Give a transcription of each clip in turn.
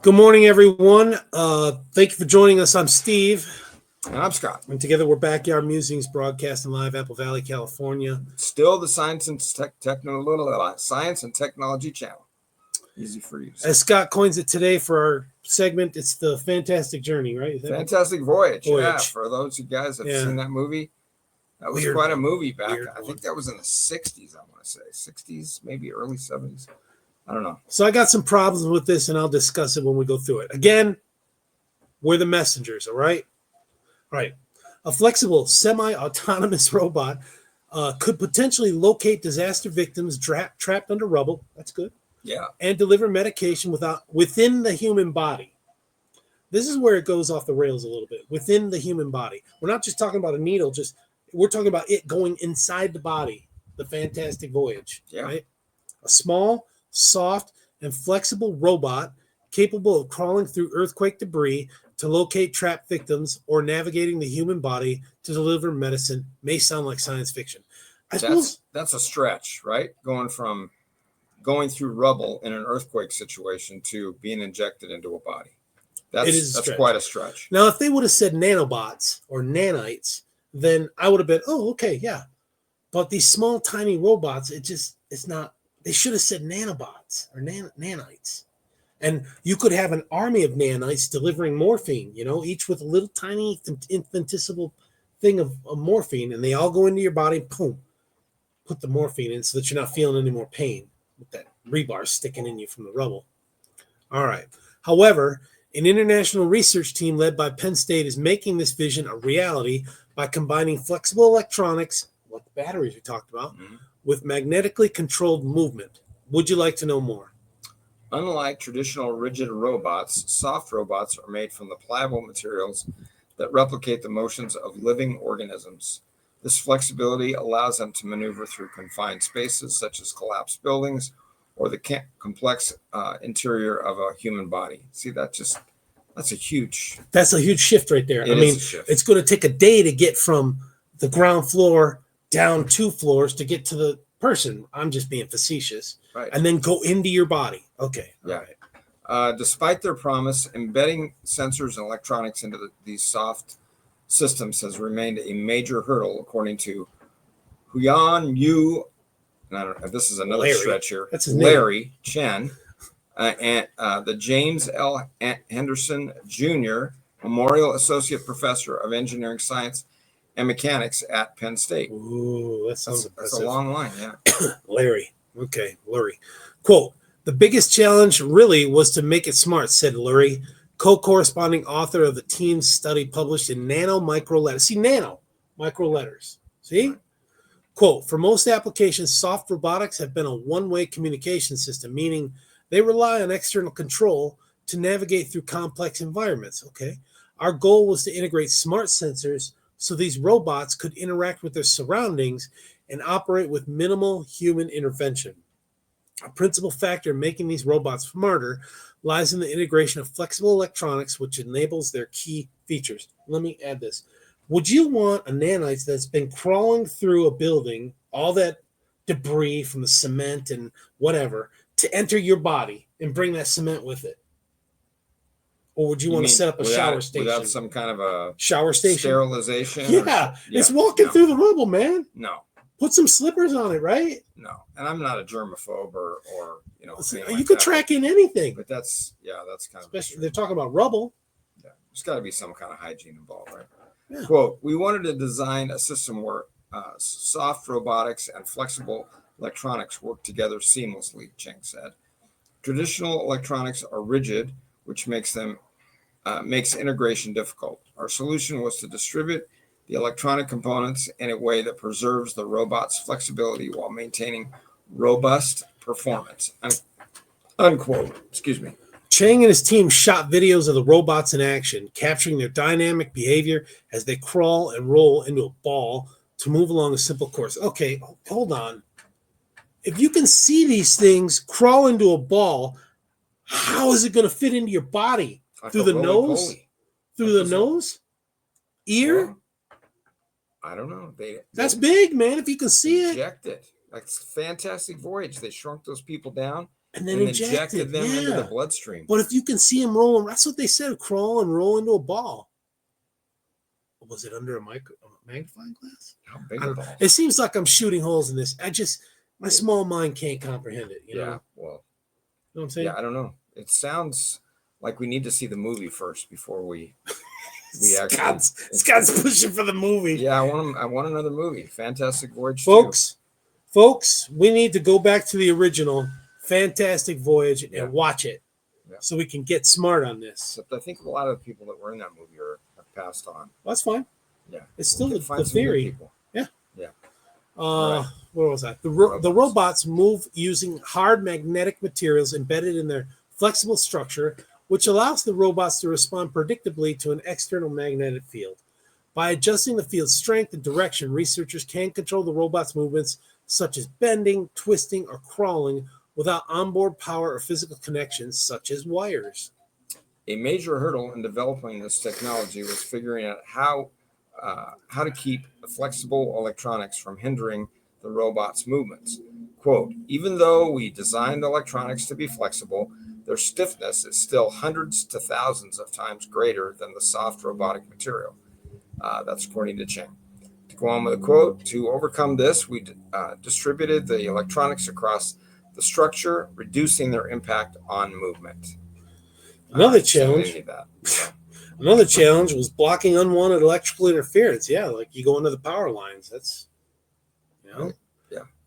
Good morning, everyone. Thank you for joining us. I'm Steve. And I'm Scott. And together we're Backyard Musings broadcasting live, Apple Valley, California. Still the Science and Technology channel. Easy for you. As Scott coins it today for our segment, it's the Fantastic Journey, right? Fantastic Voyage. Yeah, for those of you guys that have seen that movie. That was quite a movie back. I think that was in the 60s, I want to say. 60s, maybe early 70s. I don't know. So I got some problems with this, and I'll discuss it when we go through it. Again, we're the messengers, all right? Right. A flexible, semi-autonomous robot could potentially locate disaster victims trapped under rubble. That's good. Yeah. And deliver medication within the human body. This is where it goes off the rails a little bit. Within the human body. We're not just talking about a needle, we're talking about it going inside the body. The Fantastic Voyage. Yeah. Right? A small, soft, and flexible robot capable of crawling through earthquake debris to locate trapped victims or navigating the human body to deliver medicine may sound like science fiction. I suppose that's a stretch, right? Going through rubble in an earthquake situation to being injected into a body. That's quite a stretch. Now, if they would have said nanobots or nanites, then I would have been, oh, okay, yeah. But these small, tiny robots, it's not. They should have said nanobots or nanites. And you could have an army of nanites delivering morphine, each with a little tiny infinitesimal thing of morphine, and they all go into your body, boom, put the morphine in so that you're not feeling any more pain with that rebar sticking in you from the rubble. All right. However, an international research team led by Penn State is making this vision a reality by combining flexible electronics, like the batteries we talked about, with magnetically controlled movement. Would you like to know more? Unlike traditional rigid robots, soft robots are made from the pliable materials that replicate the motions of living organisms. This flexibility allows them to maneuver through confined spaces such as collapsed buildings or the complex interior of a human body. See, that's a huge shift right there. It's going to take a day to get from the ground floor down 2 floors to get to the person. I'm just being facetious. Right. And then go into your body. Okay. Yeah. Right. Despite their promise, embedding sensors and electronics into these soft systems has remained a major hurdle, according to Huyan Yu. And I don't know, this is another stretch here. That's his Larry name. Chen, and the James L. Henderson Jr. Memorial Associate Professor of Engineering Science and Mechanics at Penn State. Ooh, that's a long line, yeah. Larry. Okay, Lurie. Quote, the biggest challenge really was to make it smart, said Lurie, co-corresponding author of the team's study published in Nano Micro Letters. See, Nano Micro Letters. See? Right. Quote, for most applications, soft robotics have been a one-way communication system, meaning they rely on external control to navigate through complex environments, okay? Our goal was to integrate smart sensors so these robots could interact with their surroundings and operate with minimal human intervention. A principal factor in making these robots smarter lies in the integration of flexible electronics, which enables their key features. Let me add this. Would you want a nanite that's been crawling through a building, all that debris from the cement and whatever, to enter your body and bring that cement with it? Or would you want to set up a shower station? Without some kind of a shower station? Sterilization? Yeah, it's walking through the rubble, man. No. Put some slippers on it, right? No. And I'm not a germaphobe or you could track in anything. But that's kind of... Especially, they're talking about rubble. Yeah. There's got to be some kind of hygiene involved, right? Yeah. Quote, we wanted to design a system where soft robotics and flexible electronics work together seamlessly, Cheng said. Traditional electronics are rigid, which makes integration difficult. Our solution was to distribute the electronic components in a way that preserves the robot's flexibility while maintaining robust performance. Unquote. Excuse me. Chang and his team shot videos of the robots in action, capturing their dynamic behavior as they crawl and roll into a ball to move along a simple course. Okay, hold on. If you can see these things crawl into a ball, how is it going to fit into your body? Through the nose? Through the nose? Ear? Well, I don't know. That's big, man. If you can see it. Inject it. Like Fantastic Voyage. They shrunk those people down and then and injected them into the yeah. bloodstream. But if you can see them rolling, that's what they said, crawl and roll into a ball. Was it under a magnifying glass? How big I a don't, ball? it seems like I'm shooting holes in this. My small mind can't comprehend it. You know? Well, You know what I'm saying? yeah, I don't know. It sounds like we need to see the movie first before we actually. Scott's pushing for the movie. Yeah, I want another movie. Fantastic Voyage 2. Folks, we need to go back to the original Fantastic Voyage and watch it, so we can get smart on this. Except I think a lot of the people that were in that movie have passed on. Well, that's fine. Yeah, it's still the some theory. good people. Yeah. Right. Where was that? The robots move using hard magnetic materials embedded in their flexible structure, which allows the robots to respond predictably to an external magnetic field. By adjusting the field's strength and direction, researchers can control the robot's movements, such as bending, twisting, or crawling, without onboard power or physical connections, such as wires. A major hurdle in developing this technology was figuring out how to keep the flexible electronics from hindering the robot's movements. Quote, even though we designed electronics to be flexible, their stiffness is still hundreds to thousands of times greater than the soft robotic material. That's according to Cheng. To go on with a quote, to overcome this, we distributed the electronics across the structure, reducing their impact on movement. Another challenge. Another challenge was blocking unwanted electrical interference. Yeah, like you go into the power lines. That's,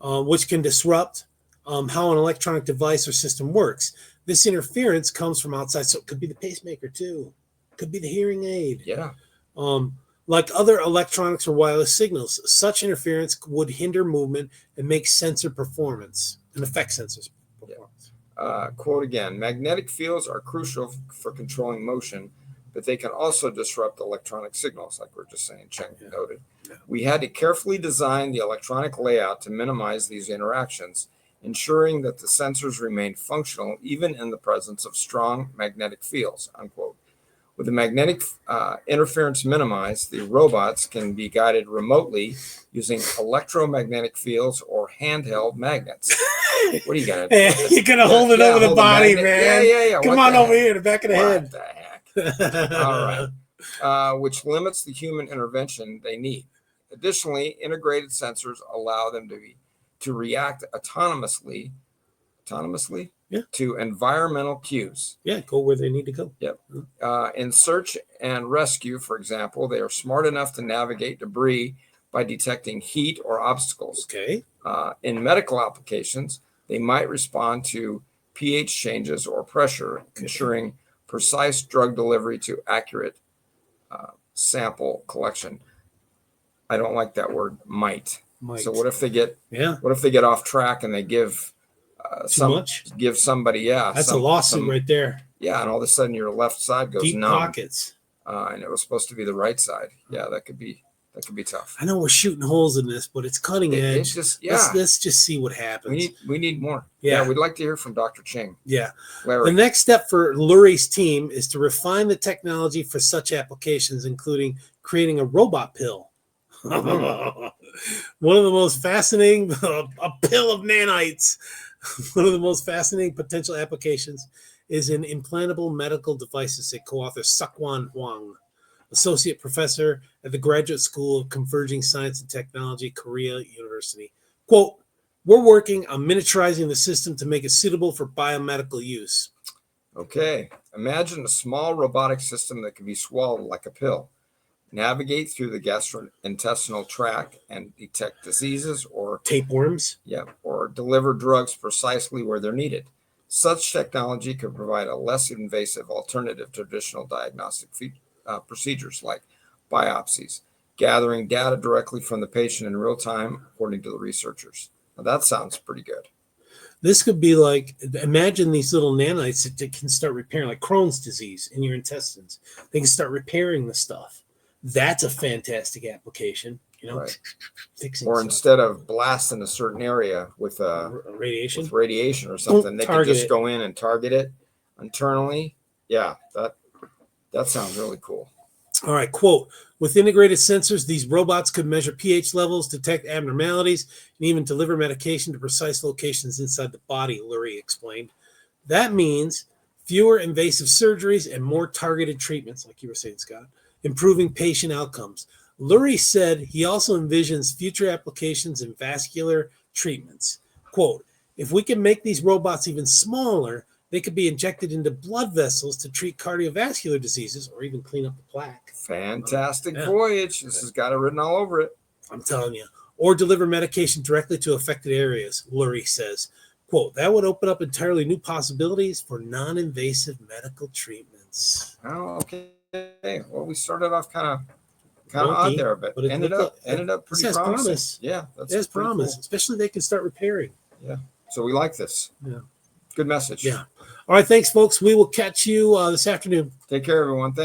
which can disrupt how an electronic device or system works. This interference comes from outside, so it could be the pacemaker too. It could be the hearing aid. Yeah. Like other electronics or wireless signals, such interference would hinder movement and make sensor performance and affect sensors performance. Quote again, magnetic fields are crucial for controlling motion, but they can also disrupt electronic signals, like we're just saying, Cheng noted. Yeah. We had to carefully design the electronic layout to minimize these interactions, ensuring that the sensors remain functional even in the presence of strong magnetic fields, unquote. With the magnetic interference minimized, the robots can be guided remotely using electromagnetic fields or handheld magnets. What are you gonna do? You're gonna hold it over the body, man. Yeah. Come on over here, the back of the head. What the heck? All right. Which limits the human intervention they need. Additionally, integrated sensors allow them to react autonomously to environmental cues. Yeah, go where they need to go. Yep. In search and rescue, for example, they are smart enough to navigate debris by detecting heat or obstacles. Okay. In medical applications, they might respond to pH changes or pressure, ensuring precise drug delivery to accurate sample collection. I don't like that word, might. So what if they get off track and they give somebody that's a lawsuit right there. Yeah, and all of a sudden your left side goes deep numb. Pockets. And it was supposed to be the right side. Yeah, that could be tough. I know we're shooting holes in this, but it's cutting edge. Let's just see what happens. We need more. Yeah, we'd like to hear from Dr. Cheng. Yeah. Larry. The next step for Lurie's team is to refine the technology for such applications, including creating a robot pill. One of the most fascinating, a pill of nanites. One of the most fascinating potential applications is in implantable medical devices, said co-author Sakwon Huang, associate professor at the Graduate School of Converging Science and Technology, Korea University. Quote, we're working on miniaturizing the system to make it suitable for biomedical use. Okay. Imagine a small robotic system that can be swallowed like a pill, navigate through the gastrointestinal tract and detect diseases or tapeworms. Yeah, or deliver drugs precisely where they're needed. Such technology could provide a less invasive alternative to traditional diagnostic procedures like biopsies, gathering data directly from the patient in real time, according to the researchers. Now, that sounds pretty good. This could be like, imagine these little nanites that can start repairing, like Crohn's disease in your intestines. They can start repairing the stuff. That's a fantastic application, right. Fixing or stuff. Instead of blasting a certain area with radiation or something, they can just go in and target it internally. Yeah, that sounds really cool. All right, quote, with integrated sensors, these robots could measure pH levels, detect abnormalities, and even deliver medication to precise locations inside the body, Lurie explained. That means fewer invasive surgeries and more targeted treatments, like you were saying, Scott, improving patient outcomes. Lurie said he also envisions future applications in vascular treatments. Quote, if we can make these robots even smaller, they could be injected into blood vessels to treat cardiovascular diseases or even clean up the plaque. Fantastic voyage. This has got it written all over it. I'm telling you. Or deliver medication directly to affected areas, Lurie says. Quote, that would open up entirely new possibilities for non-invasive medical treatments. Oh, okay. Well, we started off kind of odd there, but ended up pretty promising. Promise. Yeah, that's promise. Cool. Especially they can start repairing. Yeah. So we like this. Yeah. Good message. Yeah. All right. Thanks, folks. We will catch you this afternoon. Take care, everyone. Thanks.